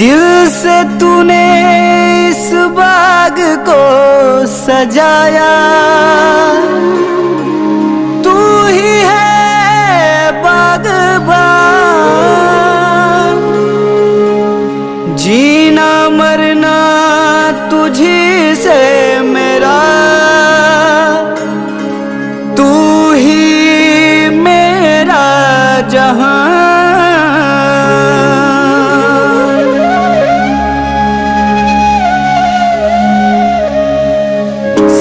दिल से तूने इस बाग को सजाया, तू ही है बागबान। जीना मरना तुझी से मेरा, तू ही मेरा जहां।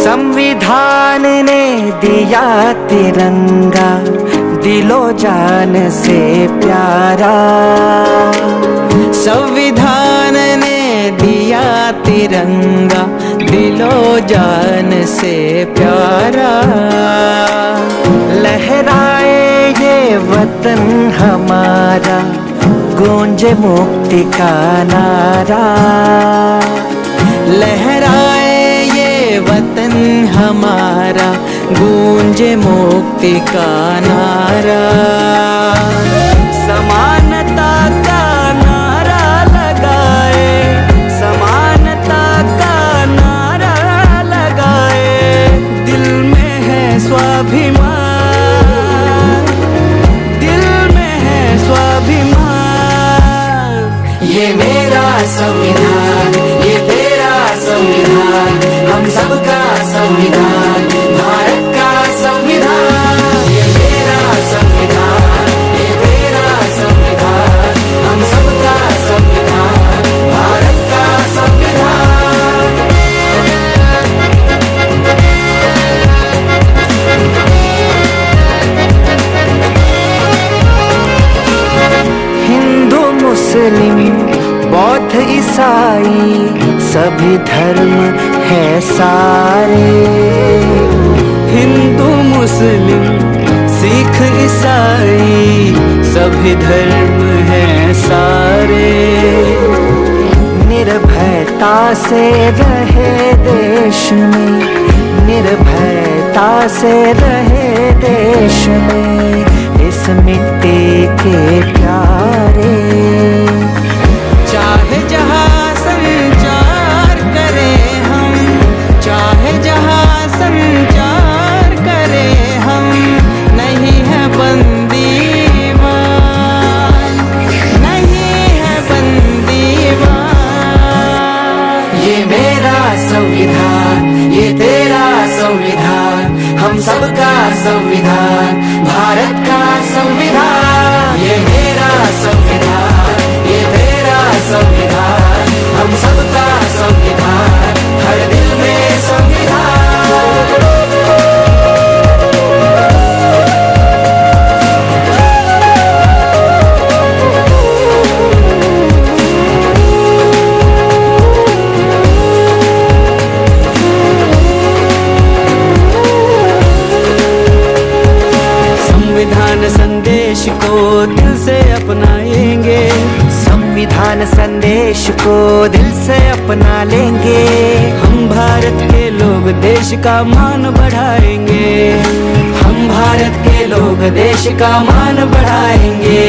संविधान ने दिया तिरंगा, दिलो जान से प्यारा। संविधान ने दिया तिरंगा, दिलो जान से प्यारा। लहराए ये वतन हमारा, गूंजे मुक्ति का नारा। लहराए वतन हमारा, गूंजे मुक्ति का नारा। समानता का नारा लगाए, समानता का नारा लगाए। दिल में है स्वाभिमान, दिल में है स्वाभिमान। ये मेरा संविधान, ये तेरा संविधान, हम सबका संविधान, भारत का संविधान। ये मेरा संविधान, ये तेरा संविधान, हम सबका संविधान, भारत का संविधान। हिंदू मुस्लिम बौद्ध ईसाई सभी धर्म है सारे। हिंदू मुस्लिम सिख ईसाई सभी धर्म हैं सारे। निर्भयता से रहे देश में, निर्भयता से रहे देश में इस मिट्टी के प्यारे। चाहे जहाँ संचार करें हम, चाहे जहाँ संचार करें हम, नहीं है बंदीवान, नहीं है बंदीवान। ये मेरा संविधान, ये तेरा संविधान, हम सबका संविधान, भारत का संविधान। ये मेरा संविधान, ये तेरा संविधान, हम सबका संविधान, हर दिल में संविधान। संविधान संदेश को दिल से अपनाएंगे, संविधान संदेश को दिल से अपना लेंगे। हम भारत के लोग देश का मान बढ़ाएंगे, हम भारत के लोग देश का मान बढ़ाएंगे।